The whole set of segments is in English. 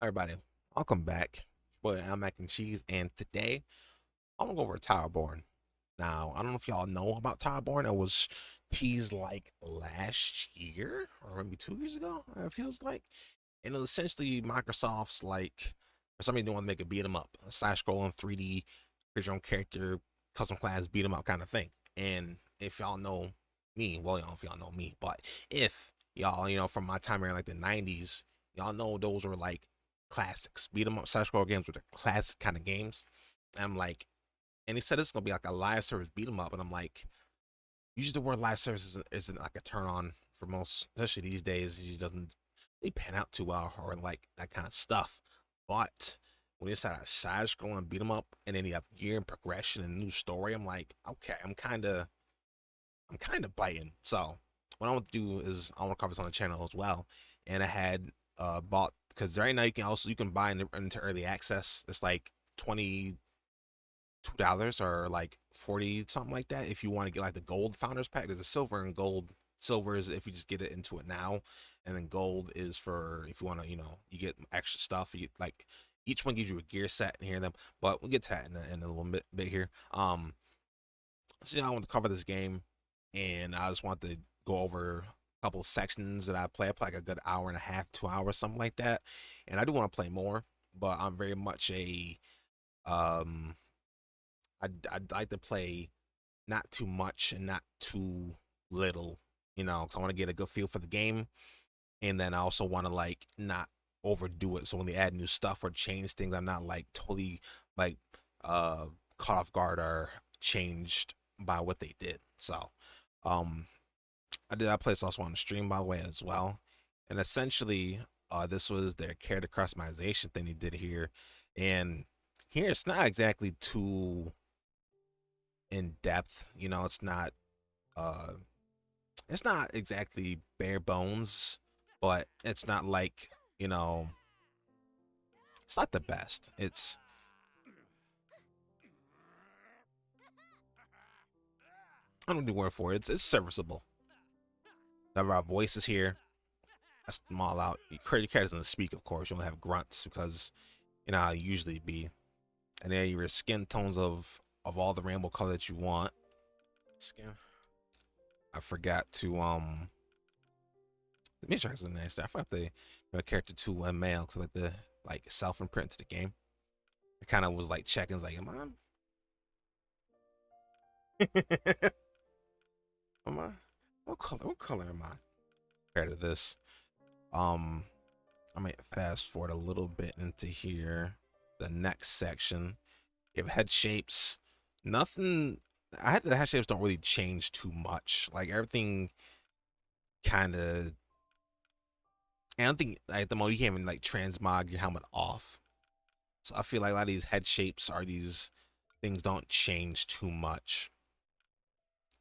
Everybody, welcome back. Boy, I'm Lmacncheese, and today I'm gonna go over Towerborne. Now, I don't know if y'all know about Towerborne. It was teased like last year or maybe 2 years ago. It feels like, and it was essentially Microsoft's like, or somebody doing want to make a beat 'em up, a side-scrolling 3D, create your own character, custom class, beat 'em up kind of thing. And if y'all know me, well, I don't know if y'all know me, but if y'all, from my time in like the '90s, y'all know those were like classics. Beat 'em up side scroll games were the classic kind of games. And I'm like, and he said it's gonna be like a live service beat 'em up, and I'm like, usually the word live service isn't like a turn on for most, especially these days. It doesn't really pan out too well or like that kind of stuff. But when you start side scrolling beat 'em up, and then you have gear and progression and new story, I'm like, okay, I'm kind of biting. So what I want to do is I want to cover this on the channel as well. And I had bought, because right now you can buy into early access. It's like $22 or like 40 something like that if you want to get like the gold founders pack. There's a silver and gold. Silver is if you just get it into it now, and then gold is for if you want to, you get extra stuff. You get, like, each one gives you a gear set and hear them, but we'll get to that in a little bit here. So yeah, I want to cover this game, and I just want to go over a couple of sections that I play. I play like a good hour and a half, 2 hours, something like that. And I do want to play more, but I'm very much a um. I'd like to play not too much and not too little, because I want to get a good feel for the game, and then I also want to like not overdo it. So when they add new stuff or change things, I'm not like totally like uh caught off guard or changed by what they did. So um I play this also on the stream, by the way, as well. And essentially this was their character customization thing they did here. And here it's not exactly too in depth, uh it's not exactly bare bones, but it's not like, you know, it's not the best. I don't do word for it. It's serviceable. Our voices here, that's them all out. Your character doesn't speak, of course. You don't have grunts because you know how you usually be. And then your skin tones of all the rainbow color that you want. Skin. I forgot to let me try something nice. I forgot the character to a male to like the like self imprint to the game. It kind of was like checking, like, am I, what color am I compared to this? Um, I might fast forward a little bit into here. The next section, you have head shapes. Nothing. I had the head shapes don't really change too much. Like everything, kind of. I don't think like, at the moment you can't even like transmog your helmet off. So I feel like a lot of these head shapes are these things don't change too much.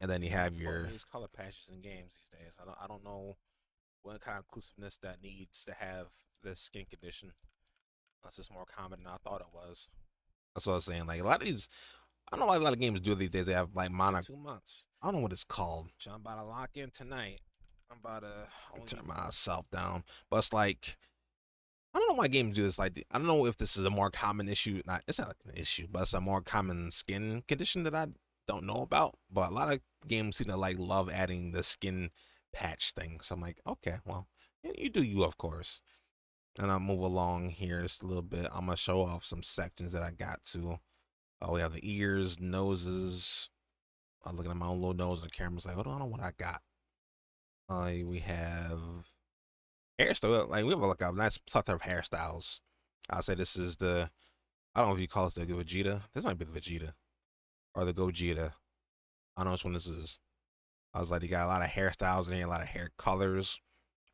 And then you have your these color patches in games these days. I don't know what kind of inclusiveness that needs to have this skin condition. That's just more common than I thought it was. That's what I was saying. Like a lot of these, I don't know why a lot of games do these days. They have like mono 2 months. I don't know what it's called. So I'm about to lock in tonight. I'm about to turn myself down. But it's like I don't know why games do this. Like I don't know if this is a more common issue. Not it's not like an issue, but it's a more common skin condition that I don't know about. But a lot of games seem to like love adding the skin patch thing. So I'm like, okay, well, you do you, of course. And I'll move along here just a little bit. I'm gonna show off some sections that I got to. Oh, we have the ears, noses. I'm looking at my own little nose, and the camera's like, I don't know what I got. We have hairstyle. Like we have like a nice plethora of hairstyles. I'll say this is the. I don't know if you call this the Vegeta. This might be the Vegeta or the Gogeta. I don't know which one this is. I was like, you got a lot of hairstyles in here, a lot of hair colors,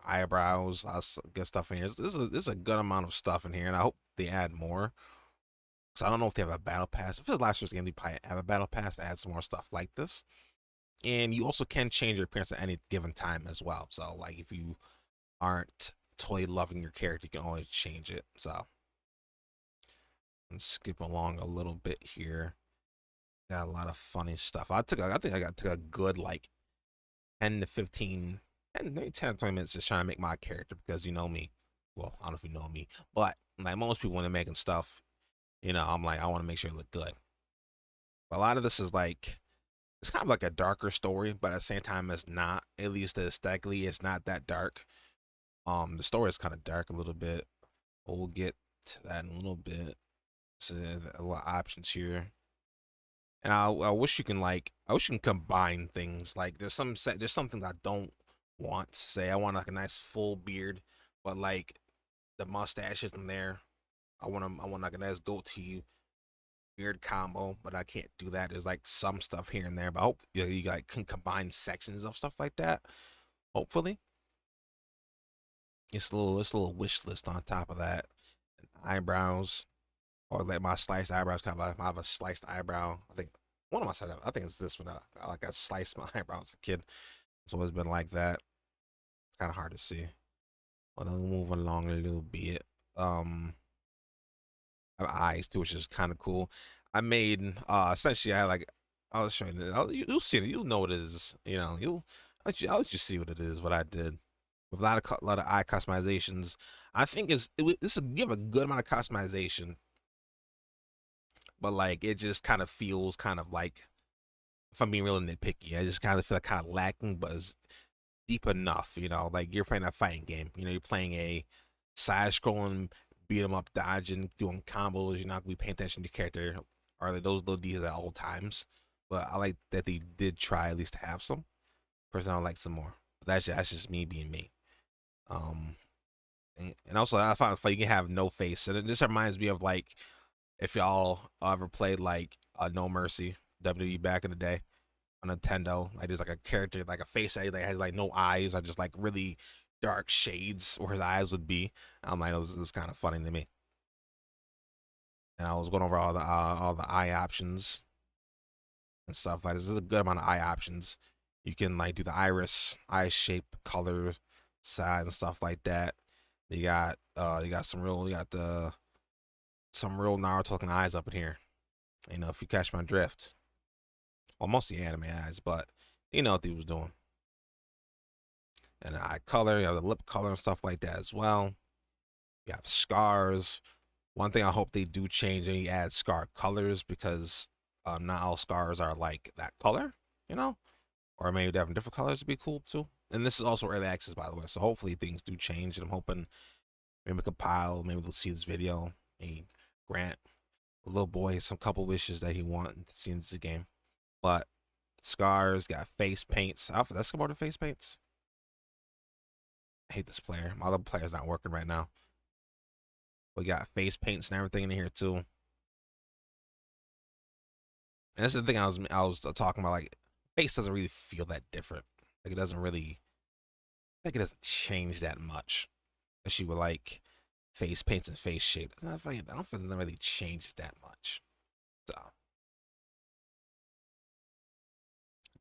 eyebrows, a lot of good stuff in here. This is a good amount of stuff in here, and I hope they add more. So I don't know if they have a battle pass. If it's last year's game, they probably have a battle pass to add some more stuff like this. And you also can change your appearance at any given time as well. So like if you aren't totally loving your character, you can always change it. So let's skip along a little bit here. Got a lot of funny stuff. I think took a good like 10 to 15 and maybe 10 or 20 minutes just trying to make my character because you know me. Well, I don't know if you know me, but Like most people when they're making stuff, you know, I'm like, I want to make sure it look good. But a lot of this is like, it's kind of like a darker story, but at the same time, it's not. At least aesthetically, it's not that dark. The story is kind of dark a little bit. We'll get to that in a little bit. So a lot of options here. And I wish you can like, I wish you can combine things. Like there's something I don't want. Say I want like a nice full beard, but like the mustache isn't there. I want like a nice goatee weird combo, but I can't do that. There's like some stuff here and there, but I hope you like can combine sections of stuff like that. Hopefully, it's a little wish list on top of that. And eyebrows, or like my sliced eyebrows. Kind of, I have a sliced eyebrow. I think one of my sliced. I think it's this one. I sliced my eyebrow as a kid. It's always been like that. It's kind of hard to see. But then we move along a little bit. Eyes too, which is kind of cool. I made essentially I had like I was showing it. You'll see it. You'll know what it is. You know, I'll let you see what it is. What I did with a lot of eye customizations. I think this will give a good amount of customization, but like it just kind of feels kind of like if I'm being real nitpicky, I just kind of feel like kind of lacking, but it's deep enough. You know, like you're playing a fighting game. You know, you're playing a side scrolling beat 'em up, dodging, doing combos. You're not gonna be paying attention to your character or like those little details at all times. But I like that they did try at least to have some. Personally, I like some more. But that's just me being me. Um, and also I found fun you can have no face, and this reminds me of like if y'all ever played like No Mercy WWE back in the day on Nintendo. Like there's like a character like a face that has like no eyes or just like really dark shades where his eyes would be. I'm like it was kind of funny to me. And I was going over all the eye options and stuff like this. There's a good amount of eye options. You can like do the iris, eye shape, color, size, and stuff like that. You got some real Naruto looking eyes up in here. You know, if you catch my drift. Well, mostly anime eyes, but you know what he was doing. And the eye color, you have the lip color and stuff like that as well. You have scars. One thing I hope they do change and you add scar colors because not all scars are like that color, you know, or maybe they have different colors would be cool too. And this is also early access, by the way, so hopefully things do change. And I'm hoping maybe compile, maybe they'll see this video and grant a little boy some couple wishes that he wants to see in this game. But scars, got face paints. Let's go over the face paints. I hate this player. My other player's not working right now. We got face paints and everything in here too. And that's the thing I was talking about. Like, face doesn't really feel that different. Like, it doesn't really. I think it doesn't change that much. Especially with like face paints and face shape. I don't feel it really changes that much. So, I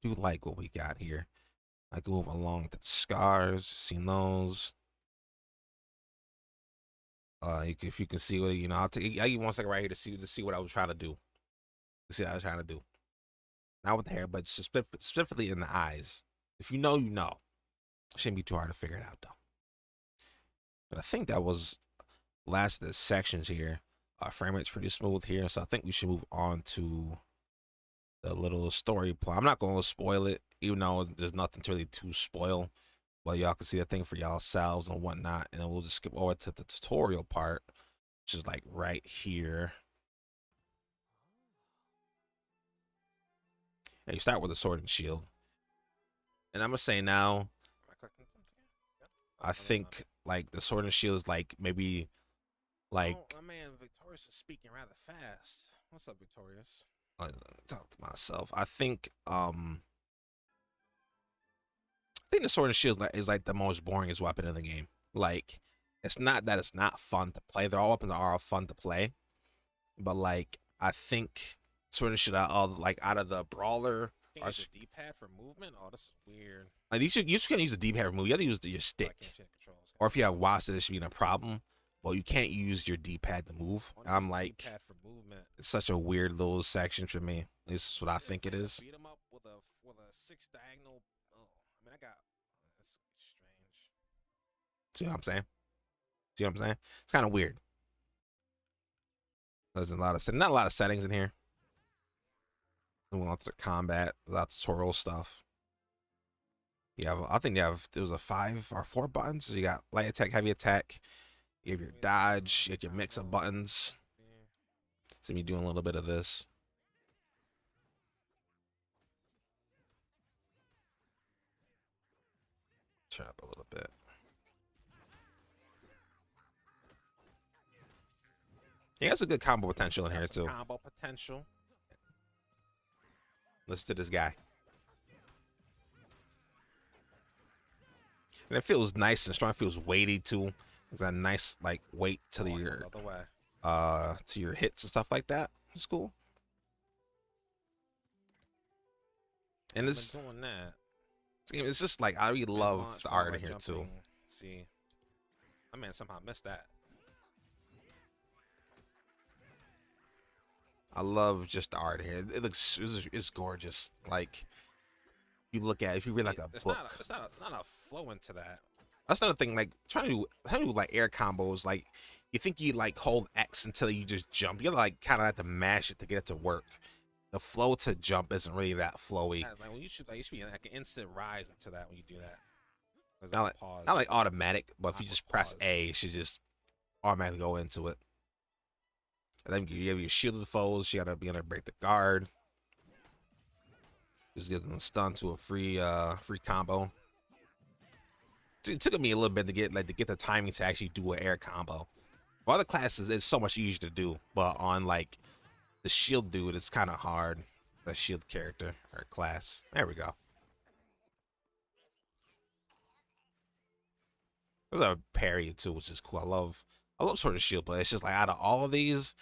do like what we got here. I can move along to the scars. Seen those. If you can see what you know, I'll give you 1 second right here to see what I was trying to do. To see what I was trying to do. Not with the hair, but specifically in the eyes. If you know, you know. Shouldn't be too hard to figure it out though. But I think that was last of the sections here. Frame rate's pretty smooth here, so I think we should move on to the little story plot. I'm not going to spoil it, even though there's nothing to really to spoil. But y'all can see the thing for y'all selves and whatnot, and then we'll just skip over to the tutorial part, which is like right here. And you start with a sword and shield. And I'm gonna say now, I think like the sword and shield is like maybe like. Oh, my man Victorious is speaking rather fast. What's up, Victorious? I talk to myself. I think the sword and shield is like the most boringest weapon in the game. Like, it's not that it's not fun to play. They're all weapons that are all fun to play, but like I think sword and shield all like out of the brawler. Can you use the D-pad for movement? Oh, this is weird. Like you can't use the D-pad for movement. You have to use your stick. Or if you have watch, this should be a problem. Well, you can't use your D-pad to move. I'm like, for movement. It's such a weird little section for me. At least that's what I think it is. Beat him up with a 6 diagonal. Oh, I mean, I got. That's strange. See what I'm saying? See what I'm saying? It's kind of weird. There's not a lot of settings in here. Moving on to the combat, a lot of tutorial stuff. I think there was a 5 or 4 buttons. So you got light attack, heavy attack. You have your dodge. You have your mix of buttons. So me doing a little bit of this. Turn up a little bit. He has a good combo potential in here too. Combo potential. Listen to this guy. And it feels nice and strong. It feels weighty too. It's a nice like weight to your hits and stuff like that. It's cool. And this doing that. This game is just like I really love the art in here too. See, I man somehow missed that. I love just the art here. It looks it's gorgeous. Like you look at it, if you read like a book. It's not a flow into that. That's another thing. Like trying to do like air combos. Like you think you like hold X until you just jump. You like kind of have to mash it to get it to work. The flow to jump isn't really that flowy. Like when you should be like an instant rise into that when you do that. Not like automatic, but if you just press A, it should just automatically go into it. And then you have your shielded foes. You gotta be able to break the guard. Just give them a stun to a free combo. It took me a little bit to get the timing to actually do an air combo. For other classes, it's so much easier to do, but on like the shield dude, it's kind of hard. The shield character or class. There we go. There's a parry too, which is cool. I love Sword and Shield, but it's just like out of all of these,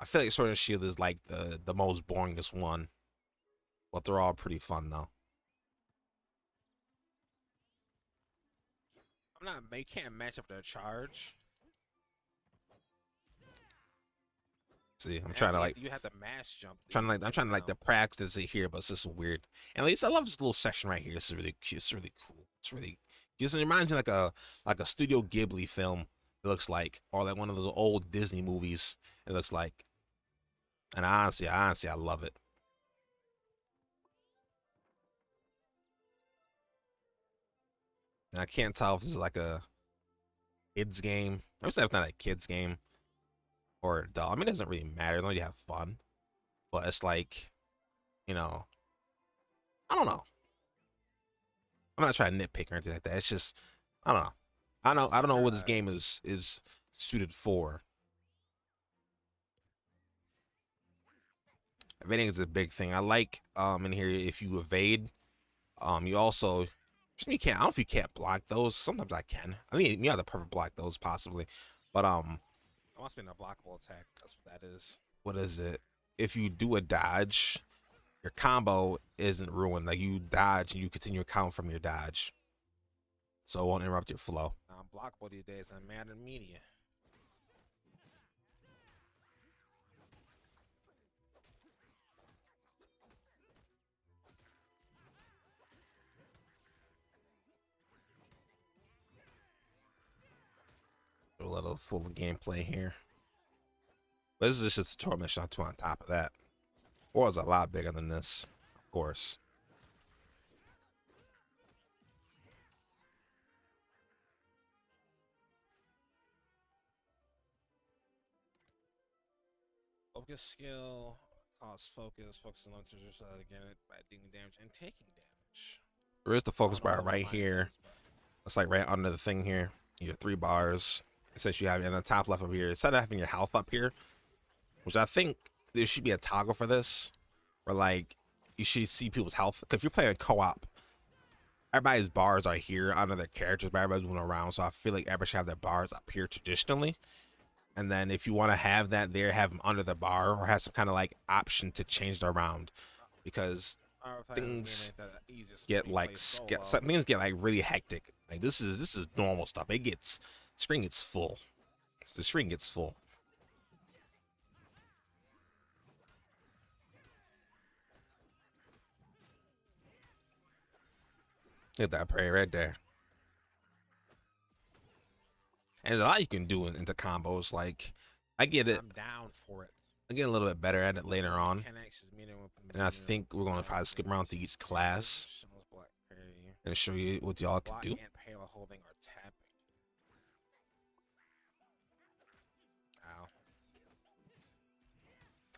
I feel like Sword and Shield is like the most boringest one. But they're all pretty fun though. You can't match up their charge. See, I'm trying to like you have to mash jump. I'm trying to like the practice it here, but it's just weird. And at least I love this little section right here. This is really cute. It's really cool. It's really just reminds me like a Studio Ghibli film. It looks like, or like one of those old Disney movies. It looks like, and honestly, I love it. And I can't tell if this is like a kids game. I would say it's not a kids game or adult. I mean, it doesn't really matter as long as you have fun. But it's like, you know, I don't know. I'm not trying to nitpick or anything like that. It's just, I don't know. I don't know what this game is suited for. Evading is a big thing. I like in here if you evade, you also you can't. I don't know if you can't block those. Sometimes I can. I mean, you have the perfect block those possibly, but it must be an unblockable attack. That's what that is. What is it? If you do a dodge, your combo isn't ruined. Like you dodge and you continue your count from your dodge, so it won't interrupt your flow. Unblockable these days on modern media. A little full gameplay here. But this is just a tutorial mission on top of that. Or it's a lot bigger than this, of course. Focus skill, cost focus, focusing on again by dealing damage and taking damage. There is the focus bar right here. It's like right under the thing here. You have 3 bars. It says you have in the top left of here. Instead of having your health up here, which I think there should be a toggle for this, where like you should see people's health. Because if you're playing co-op, everybody's bars are here under their characters, but everybody's moving around. So I feel like everybody should have their bars up here traditionally. And then if you want to have that there, have them under the bar or have some kind of like option to change it around, because things get like things get like really hectic. Like this is normal stuff. Screen gets full. The screen gets full. Look at that parry right there. And there's a lot you can do into combos. Like, I get it. I'm down for it. I'll get a little bit better at it later on. And I think we're going to probably skip around to each class and show you what y'all can do.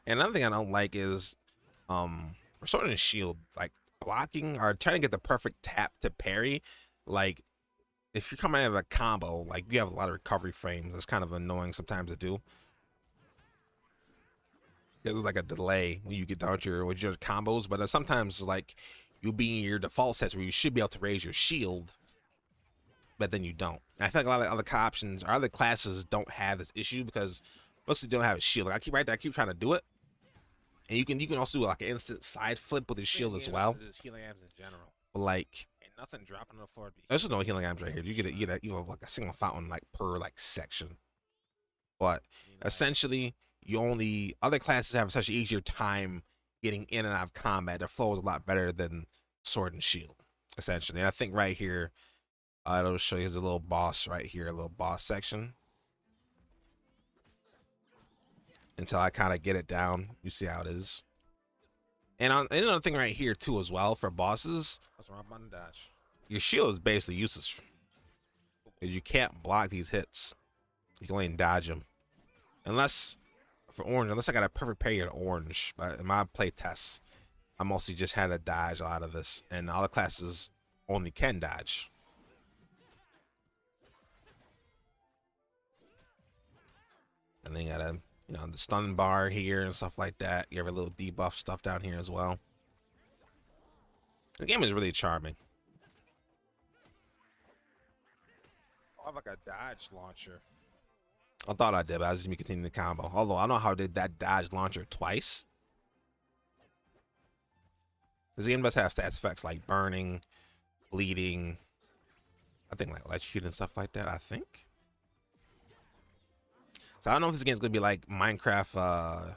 And another thing I don't like is for Sword and Shield, like blocking or trying to get the perfect tap to parry. Like if you're coming out of a combo, like you have a lot of recovery frames. It's kind of annoying sometimes to do. There's like a delay when you get down with your combos, but sometimes like you'll be in your default sets where you should be able to raise your shield, but then you don't. And I feel like a lot of other options or other classes don't have this issue because most of them don't have a shield. Like I keep right there, I keep trying to do it, and you can also do like an instant side flip with the shield as well. But like nothing dropping on the floor. There's just no healing items right here. You get like a single fountain like per like section, but essentially you only other classes have such an easier time getting in and out of combat. The flow is a lot better than Sword and Shield, essentially. And I think right here, it'll show you a little boss right here, a little boss section. Until I kind of get it down, you see how it is. And another thing right here too, as well for bosses, your shield is basically useless. You can't block these hits. You can only dodge them, unless I got a perfect parry at orange. But in my play tests, I mostly just had to dodge a lot of this, and all the classes only can dodge. And then you got the stun bar here and stuff like that. You have a little debuff stuff down here as well. The game is really charming. I have like a dodge launcher. I thought I did, but I was just continuing the combo. Although I don't know how I did that dodge launcher twice. This game does have stats effects like burning, bleeding, I think like electrocute and stuff like that, I think. So I don't know if this game's gonna be like Minecraft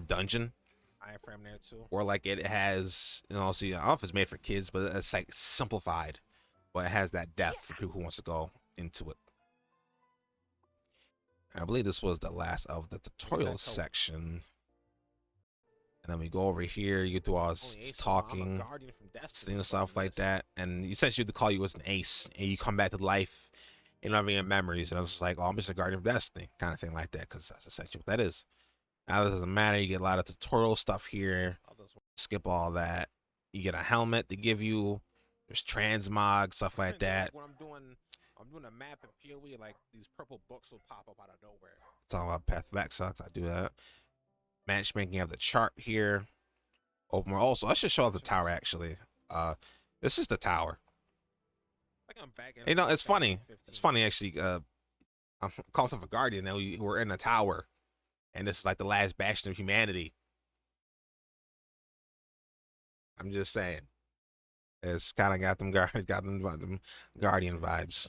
Dungeon. Iframe there too. Or like it has, see, I don't know if it's made for kids, but it's like simplified. But it has that depth for people who wants to go into it. I believe this was the last of the tutorial section. And then we go over here, you do all this talking, and stuff like that. And essentially they call you as an ace, and you come back to life, and you don't have any memories. And I was just like, oh, I'm just a guardian of destiny, kind of thing like that, because that's essentially what that is. Now, this doesn't matter. You get a lot of tutorial stuff here. Skip all that. You get a helmet to give you. There's transmog, stuff like that. When I'm doing a map in PoE, like these purple books will pop up out of nowhere. Talking about Path Back sucks. I do that. Matchmaking of the chart here. Open world. Also, I should show off the tower actually. This is the tower. It's funny. It's funny actually. I'm calling myself a guardian. Now we're in a tower, and this is like the last bastion of humanity. I'm just saying. It's kind of got them guardian vibes.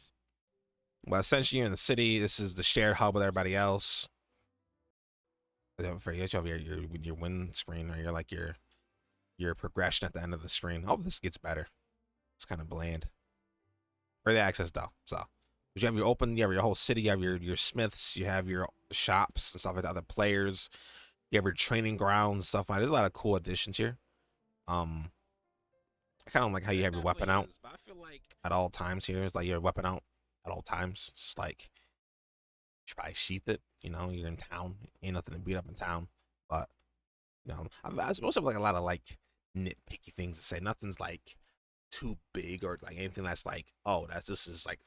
But essentially, you're in the city. This is the shared hub with everybody else. For you have your win screen, or your progression at the end of the screen. Oh, this gets better. It's kind of bland. Early access though. So you have you have your whole city. You have your smiths. You have your shops and stuff like that. Other players. You have your training grounds, stuff like that. There's a lot of cool additions here. I kind of like how you have your weapon out at all times here. It's like your weapon out at all times. It's just like you should probably sheath it. You're in town. Ain't nothing to beat up in town. But I supposed to have like a lot of like nitpicky things to say. Nothing's like too big or like anything that's like, oh, this is like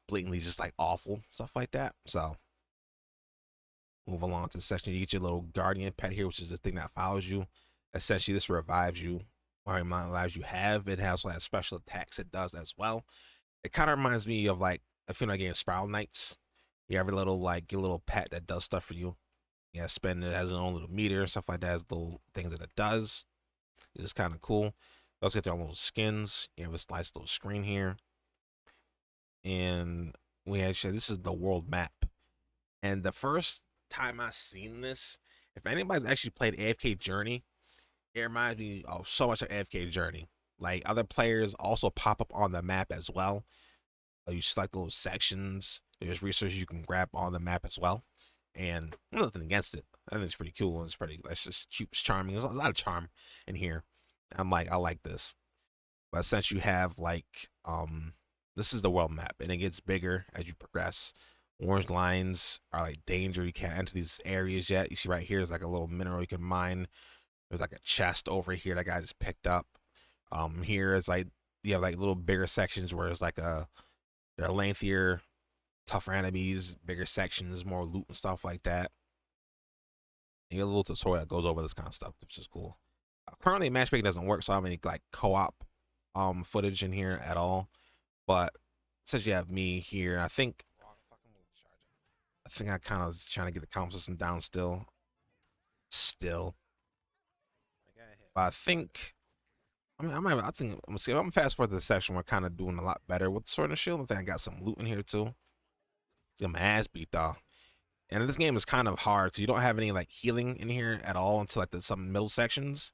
blatantly just like awful, stuff like that. So move along to the section. You get your little guardian pet here, which is the thing that follows you. Essentially, this revives you. Or amount of lives you have. It has like special attacks it does as well. It kind of reminds me of like if you're not getting Spiral Knights. You have your little pet that does stuff for you. Yeah, spend it has its own little meter and stuff like that. Has little things that it does. It's kind of cool. You also get their own little skins. You have a nice little screen here. And this is the world map. And the first time I seen this, if anybody's actually played AFK Journey, it reminds me of so much of AFK Journey. Like other players also pop up on the map as well. You select little sections. There's resources you can grab on the map as well. and nothing against it. I think it's pretty cool. It's pretty. It's just cute, it's charming. There's a lot of charm in here. I'm like, I like this. But since you have like, this is the world map, and it gets bigger as you progress. Orange lines are like danger. You can't enter these areas yet. You see right here is like a little mineral you can mine. There's like a chest over here that guy just picked up. Here is like you have like little bigger sections where it's like they're lengthier, tougher enemies, bigger sections, more loot and stuff like that. And you get a little tutorial that goes over this kind of stuff, which is cool. Currently, matchmaking doesn't work, so I don't have any like co-op footage in here at all. But since you have me here, I kind of was trying to get the comp system down still. But I think I think I'm gonna see. I'm fast forward to the section. We're kind of doing a lot better with the sword and shield. I think I got some loot in here too. Get my ass beat though. And this game is kind of hard because you don't have any like healing in here at all until like some middle sections.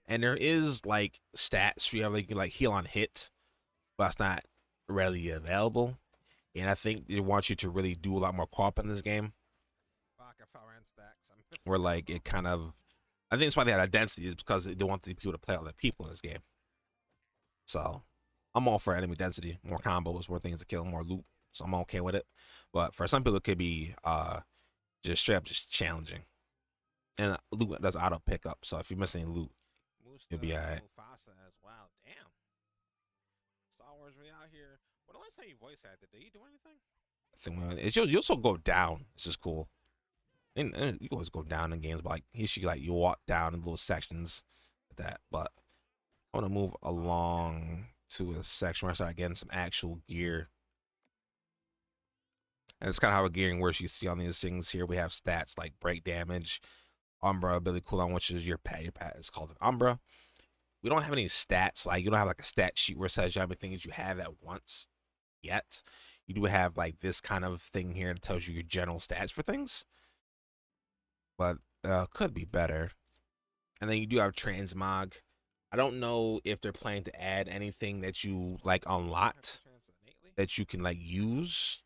And there is like stats you have like heal on hit, but it's not readily available. And I think they want you to really do a lot more co-op in this game. Where like it kind of, I think that's why they had a density, is because they want the people to play other people in this game. So I'm all for enemy density, more combos, more things to kill, more loot. So I'm okay with it. But for some people, it could be just straight up just challenging. And loot does auto pick up, so if you're missing loot, you'll be alright. As well. Damn. Star Wars really out here. When the last time you voice acted, did you do anything? I think you also go down. It's just cool. And you always go down in games, but like usually like you walk down in little sections like that. But I want to move along to a section where I start getting some actual gear. And it's kind of how a gearing works. You see on these things here, we have stats like break damage, Umbra ability cooldown, which is your pet. Your pet is called an Umbra. We don't have any stats. Like you don't have like a stat sheet where it says how many things you have at once yet. You do have like this kind of thing here that tells you your general stats for things, but could be better. And then you do have transmog. I don't know if they're planning to add anything that you like unlocked that you can like use.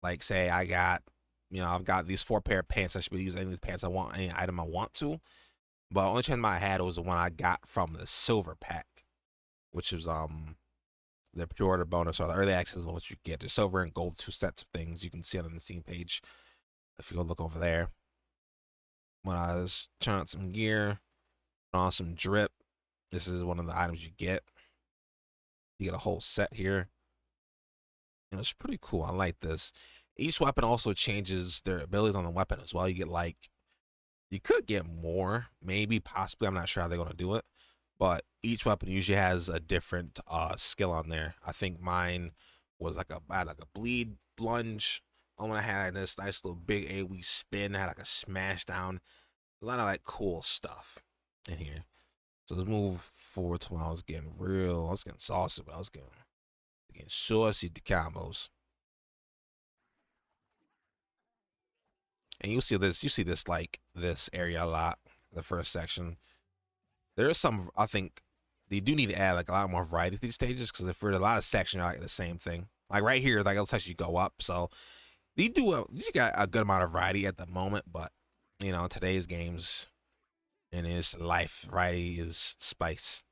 Like say I've got these 4 pair of pants. I should be using any of these pants I want, any item I want to. But the only transmog I had was the one I got from the silver pack, which is the pre-order bonus or the early access one, which you get. There's silver and gold, 2 sets of things. You can see it on the Steam page if you go look over there. When I was trying out some gear, on some drip, this is one of the items you get. You get a whole set here. And it's pretty cool. I like this. Each weapon also changes their abilities on the weapon as well. You get like, you could get more, maybe, possibly. I'm not sure how they're going to do it. But each weapon usually has a different skill on there. I think mine was like I had like a bleed lunge. When I had this nice little big AoE spin, I had like a smash down. A lot of like cool stuff in here. So let's move forward to when I was getting saucy, but I was getting saucy to combos. And you see this like this area a lot, the first section. There is some, I think they do need to add like a lot more variety to these stages, because if we're a lot of sections are like the same thing. Like right here, like it'll actually go up. So these got a good amount of variety at the moment, but you know, today's games and his life, variety is spice.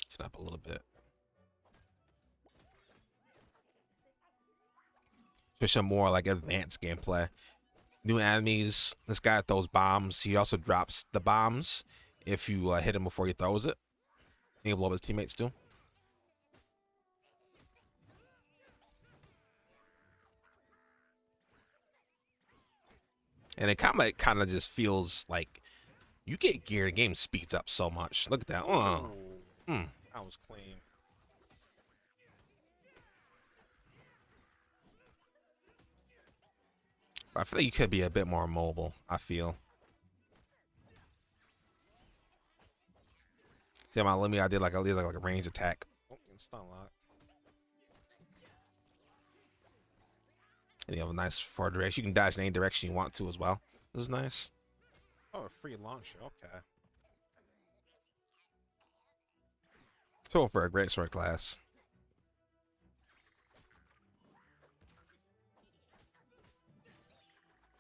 Shut up a little bit. For some more like advanced gameplay. New enemies. This guy throws bombs. He also drops the bombs if you hit him before he throws it. He can blow up his teammates too. And it kind of just feels like you get gear. The game speeds up so much. Look at that. Oh, that was clean. I feel like you could be a bit more mobile. I feel. See my limit? I did like a range attack. Oh, stun lock. And you have a nice forward direction. You can dodge in any direction you want to as well. This is nice. Oh, a free launcher. Okay. So for a great sword class.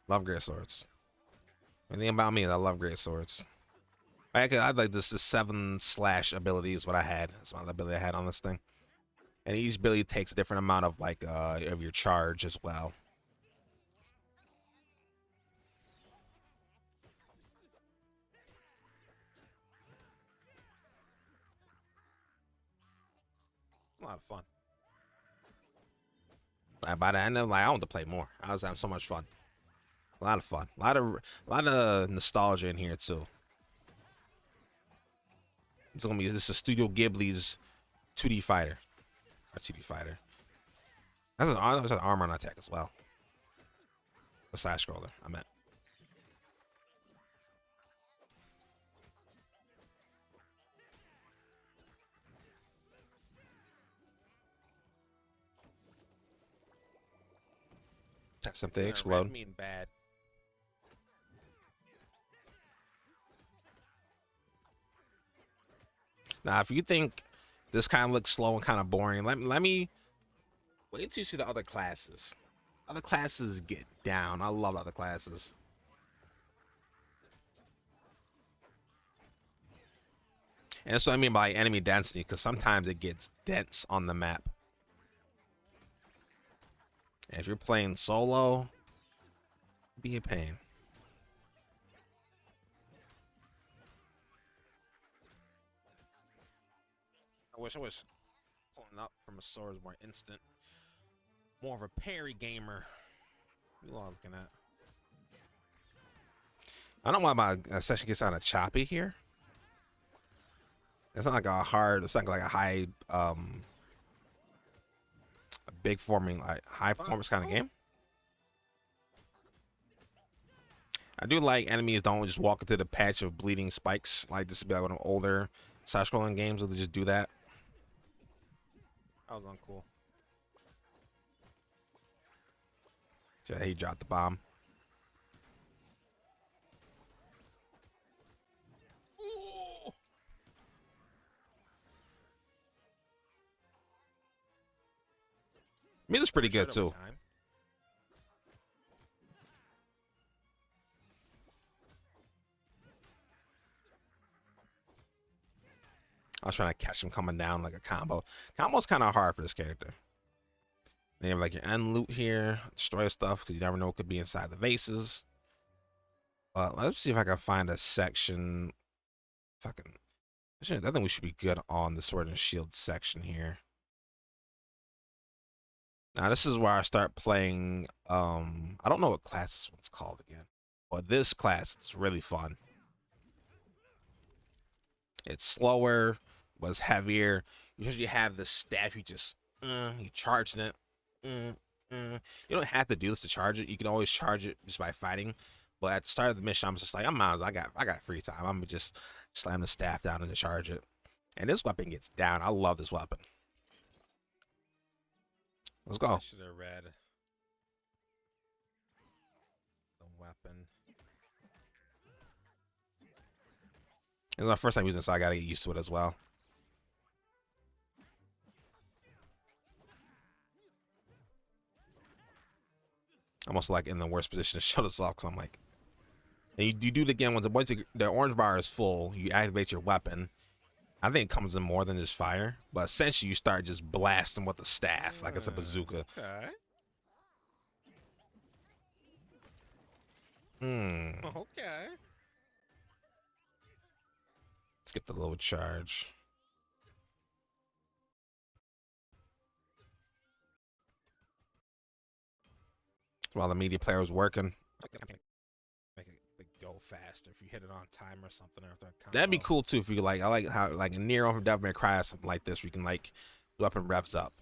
Love great swords. The thing about me is I love great swords. I like this. The 7 slash ability is what I had. That's my ability I had on this thing. And each ability takes a different amount of like of your charge as well. It's a lot of fun. By the end of I want to play more. I was having so much fun. A lot of fun. A lot of nostalgia in here too. It's gonna be this is Studio Ghibli's 2D fighter. Or 2D fighter. That's an armor on attack as well. A side scroller, I meant. That's something explode. Mean bad. Now, if you think this kind of looks slow and kind of boring, let me wait till you see the other classes. Other classes get down. I love other classes. And that's what I mean by enemy density, because sometimes it gets dense on the map. And if you're playing solo, be a pain. I wish pulling up from a sword was more instant. More of a parry gamer. What are you all looking at? I don't know why my session gets kind of choppy here. It's not like a hard, it's not like a high, a big forming, like high performance kind of game. I do like enemies don't just walk into the patch of bleeding spikes. Like this would be like one of older side-scrolling games where they just do that. That was uncool. Yeah, he dropped the bomb. Ooh. Music's pretty good too. I was trying to catch him coming down like a combo. Combo's kind of hard for this character. They have like your end loot here, destroy stuff because you never know what could be inside the vases. But let's see if I can find a section. Fucking, I think we should be good on the sword and shield section here. Now this is where I start playing. I don't know what class this one's called again, but this class is really fun. It's slower, but it's heavier. You have the staff. You just you charging it. You don't have to do this to charge it. You can always charge it just by fighting. But at the start of the mission, I'm just like, I got free time. I'm gonna just slam the staff down and charge it. And this weapon gets down. I love this weapon. Let's go. I should have read the weapon. It's my first time using it, so I gotta get used to it as well. I'm also like in the worst position to show this off because I'm like, and you do it again once the orange bar is full. You activate your weapon. I think it comes in more than just fire, but essentially you start just blasting with the staff like it's a bazooka. Okay. Okay. Skip the load charge. While the media player was working. Make it go faster if you hit it on time or something. That'd be cool too if you like. I like how like a Nero from Devil May Cry or something like this. We can like weapon revs up.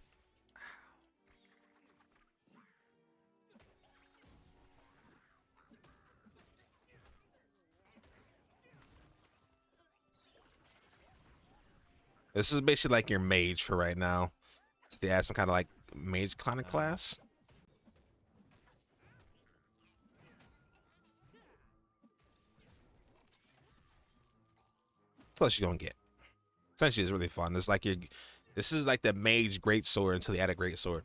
This is basically like your mage for right now. So they add some kind of like mage kind of class. Plus you're gonna get. Essentially, it's really fun. It's like this is like the mage great sword until they add a great sword.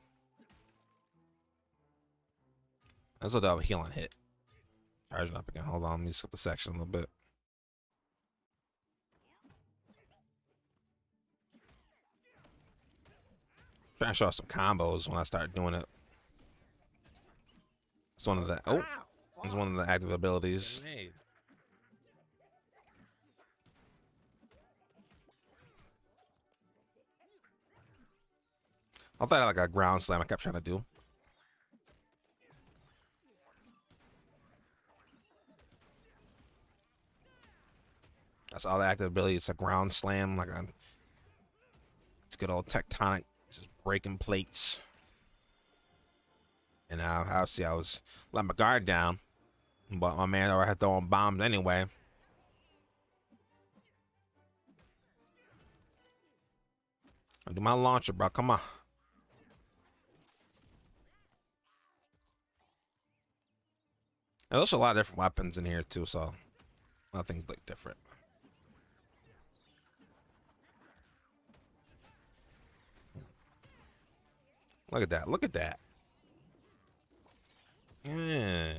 That's what the heal on hit. Charging up again. Hold on, let me skip the section a little bit. Trying to show off some combos when I start doing it. It's one of the it's one of the active abilities. I thought like a ground slam I kept trying to do. That's all the active ability. It's a ground slam, like a it's good old tectonic, just breaking plates. And obviously I was let my guard down, but my man already had throwing bombs anyway. I'll do my launcher, bro. Come on. And there's a lot of different weapons in here too, so a lot of things look different. Look at that. Look at that. Yeah.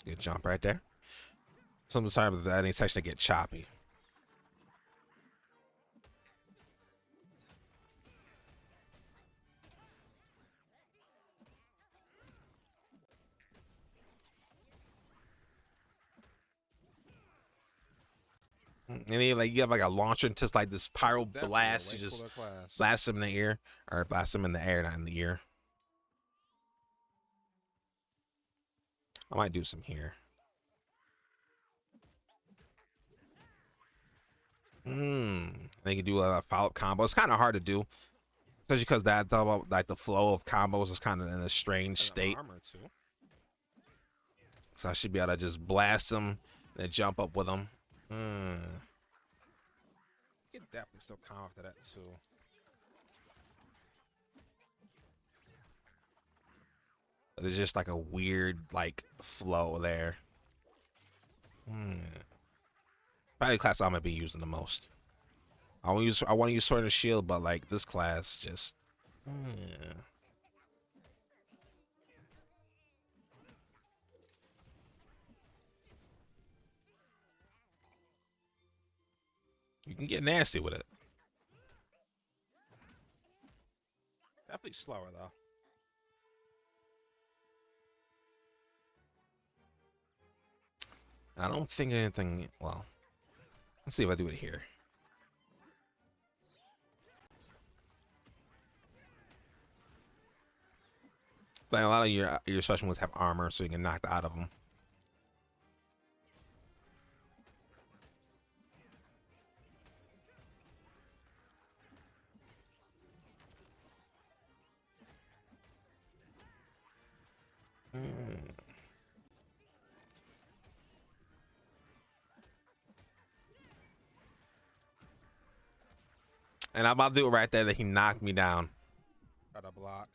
Good jump right there. Sometimes that any section to get choppy. And then like you have like a launcher and just like this pyro blast, you just blast him in the ear, or blast him in the air, not in the ear. I might do some here. They can do a follow-up combo. It's kind of hard to do, especially because that like the flow of combos is kind of in a strange state. So I should be able to just blast them and jump up with them. You can definitely still come after that too. There's just like a weird like flow there. Probably the class I'm gonna be using the most. I want to use Sword and Shield, but like this class just. You can get nasty with it. Definitely slower though. I don't think anything. Well, let's see if I do it here. Like a lot of your special ones have armor, so you can knock out of them. And I'm about to do it right there that he knocked me down. Try to block.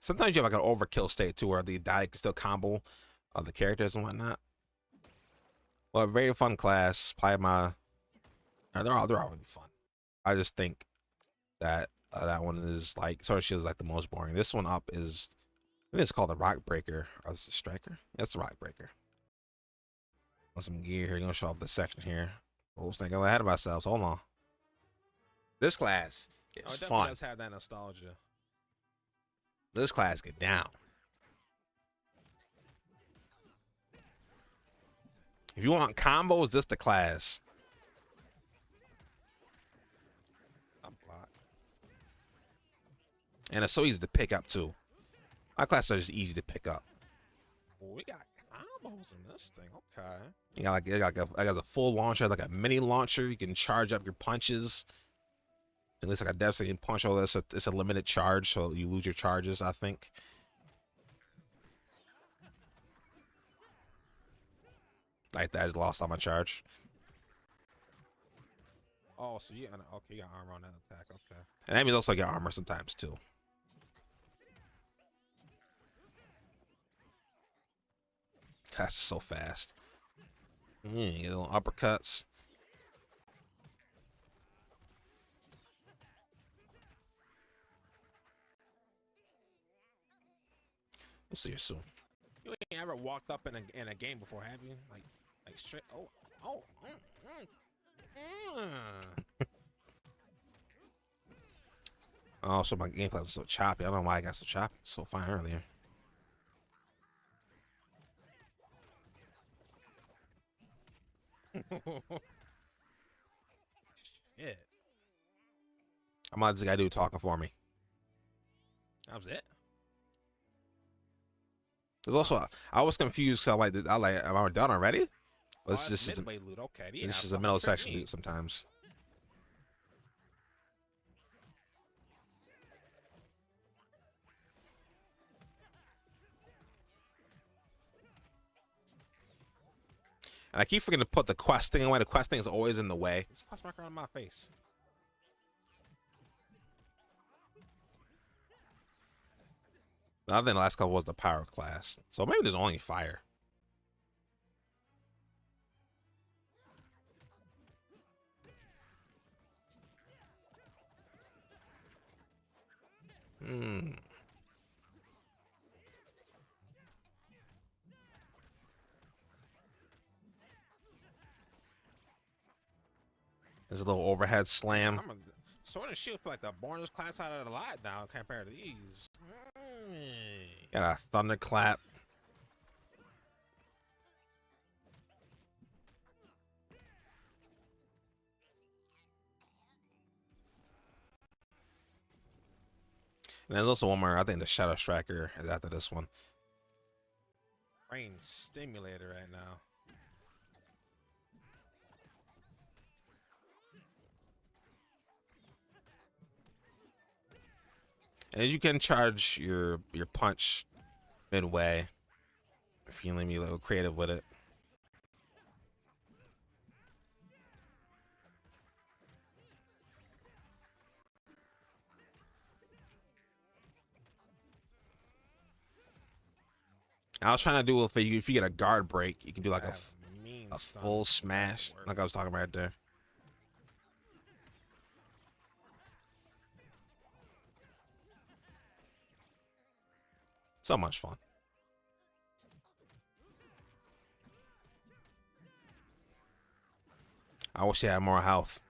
Sometimes you have like an overkill state too, where the die can still combo the characters and whatnot. Well, a very fun class. Probably my. They're all really fun. I just think that that one is like Sword and Shield is like the most boring. This one up is, I think it's called the Rock Breaker. Or is it Striker? That's the Rock Breaker. Want some gear here? Gonna show off the section here. I was thinking ahead of ourselves. Hold on. This class is fun. Does have that nostalgia. This class get down. If you want combos, this the class. And it's so easy to pick up too. My classes are just easy to pick up. Well, we got combos in this thing. Okay. You got like a full launcher, like a mini launcher. You can charge up your punches. At least like a dev so you can punch all this. It's a limited charge, so you lose your charges, I think. Like that, I just lost all my charge. Oh, so you got armor on that attack. Okay. And enemies also get armor sometimes too. That's so fast. Get little uppercuts. We'll see you soon. You ain't ever walked up in a game before, have you? Like straight. Oh. Oh, so my gameplay was so choppy. I don't know why I got so choppy. So fine earlier. Shit. I'm not this guy dude talking for me. That was it. There's also I was confused because I like am I done already? Well, this is just loot. Okay, this is a middle section loot sometimes. And I keep forgetting to put the quest thing away. The quest thing is always in the way. This quest marker on my face. The other than the last couple was the power class. So maybe there's only fire. There's a little overhead slam. Sword and shield feel like the bonus class out of the lot now compared to these. Got a thunderclap. And there's also one more. I think the Shadow Striker is after this one. Brain stimulator right now. And you can charge your punch midway if you let me a little creative with it. I was trying to do if you get a guard break, you can do like a full smash, like I was talking about right there. So much fun. I wish I had more health.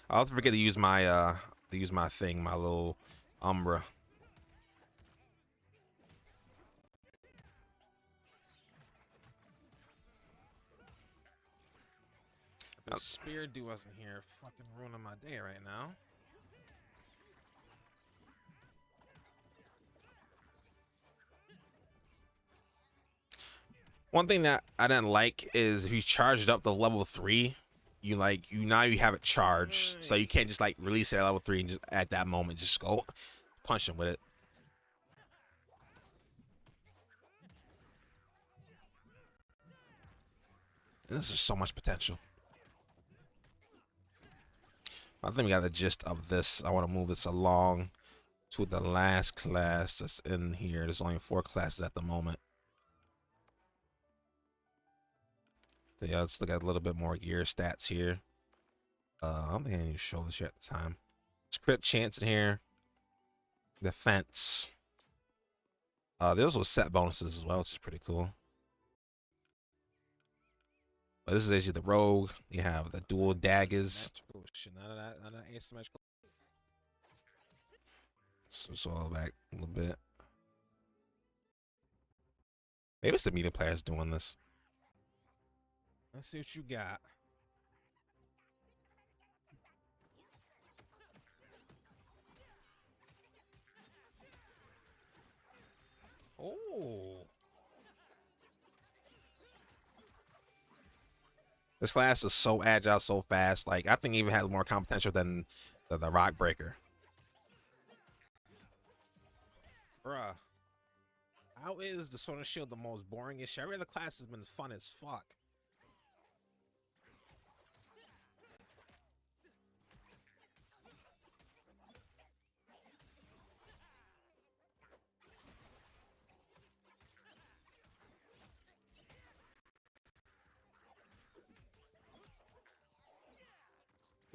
I'll have to forget to use my thing, my little Umbra. The spear dude wasn't here, fucking ruining my day right now. One thing that I didn't like is if you charged up to level 3, you now you have it charged, so you can't just like release it at level 3 and just at that moment just go punch him with it. And this is so much potential. I think we got the gist of this. I want to move this along to the last class that's in here. There's only 4 classes at the moment. Yeah, let's look at a little bit more gear stats here. I don't think I need to show this yet at the time. Crit chance in here. Defense. There's those set bonuses as well, which is pretty cool. But this is actually the rogue. You have the dual daggers. None of that asymmetrical. So all back a little bit. Maybe it's the media players doing this. Let's see what you got. Oh. This class is so agile, so fast. Like, I think it even has more potential than the Rock Breaker. Bruh. How is the Sword and Shield the most boringest? Every other class has been fun as fuck.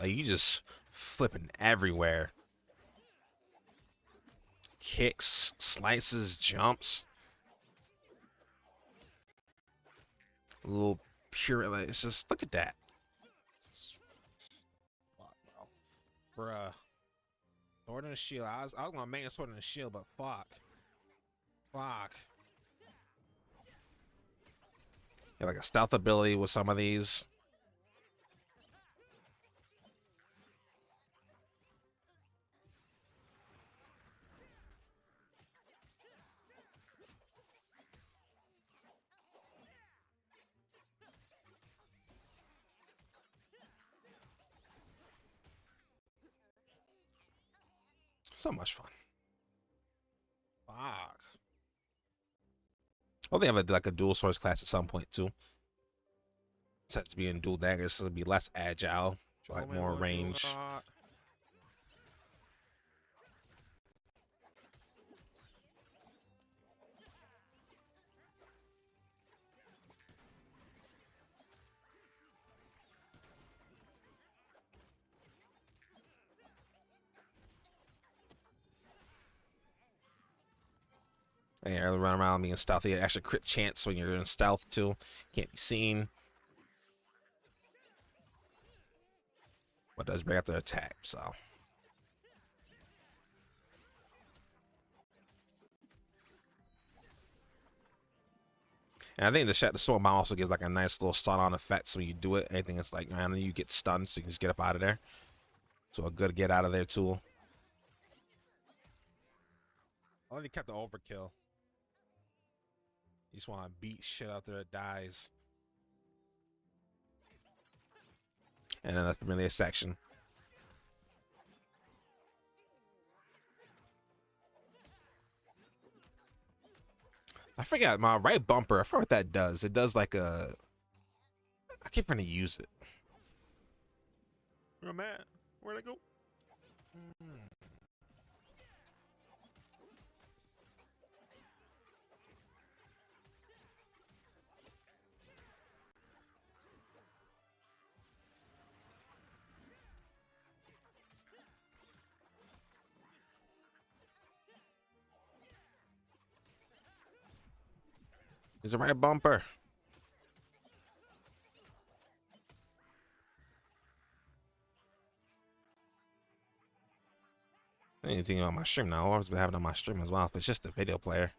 Like you just flipping everywhere. Kicks, slices, jumps. A little pure. Like, it's just look at that. Fuck, bro. Bruh. Sword and a shield. I was gonna make a sword and a shield, but fuck. Fuck. Yeah, like a stealth ability with some of these. So much fun. Fuck. Well, they have like a dual swords class at some point too. Instead of being dual daggers, it'll be less agile, like more range. And you run around being stealthy. Actually, crit chance when you're in stealth too. Can't be seen. But does break up their attack, so. And I think the sword bomb also gives like a nice little stun-on effect. So when you do it, anything that's like around you get stunned, so you can just get up out of there. So a good get out of there tool. I only kept the overkill. You just want to beat shit out there that dies. And then that's really a section. I forgot my right bumper. I forgot what that does. It does like a. I keep trying to use it. Where am I at? Where'd I go? Is the right bumper? I didn't think about my stream now. I've always been having it on my stream as well. If it's just a video player.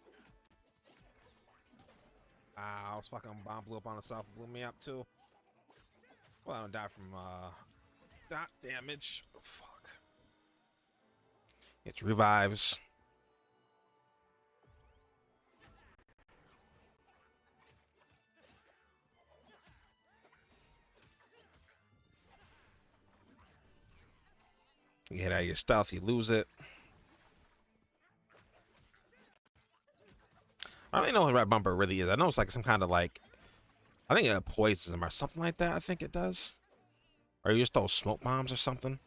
I was fucking bomb blew up on itself, blew me up too. Well, I don't die from dot damage. Oh, fuck. It revives. You get out of your stuff, you lose it. I don't even know what red bumper really is. I know it's like some kind of like, I think it poisons them or something like that. I think it does. Or you just throw smoke bombs or something.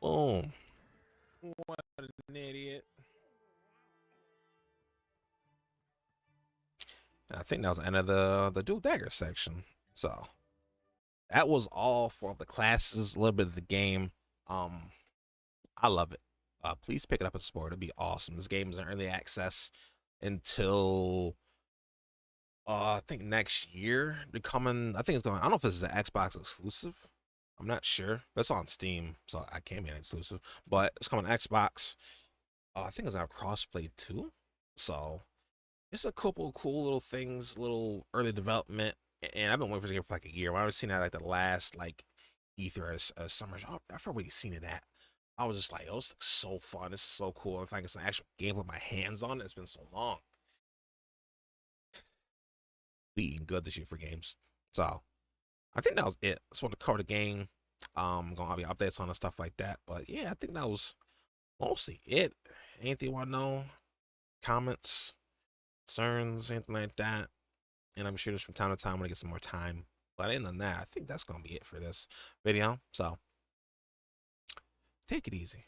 Boom. What an idiot. I think that was the end of the dual dagger section. So that was all for the classes, a little bit of the game. I love it. Please pick it up and support. It'd be awesome. This game is in early access until I think next year. Becoming, I think it's going. I don't know if this is an Xbox exclusive. I'm not sure. But it's on Steam, so I can't be an exclusive. But it's coming to Xbox. I think it's on crossplay too. So it's a couple cool little things, little early development. And I've been waiting for this game for like a year. When I was seeing that like the last like E3 or summer, I forgot where you seen it at. I was just like, oh, this looks so fun. This is so cool. If I get some actual game with my hands on it, it's been so long. We eating good this year for games. So I think that was it. Just want to cover the game. Gonna have your updates on and stuff like that. But yeah, I think that was mostly it. Anything you want to know? Comments, concerns, anything like that? and I'm sure this from time to time when I get some more time. But other than that, I think that's gonna be it for this video. So take it easy.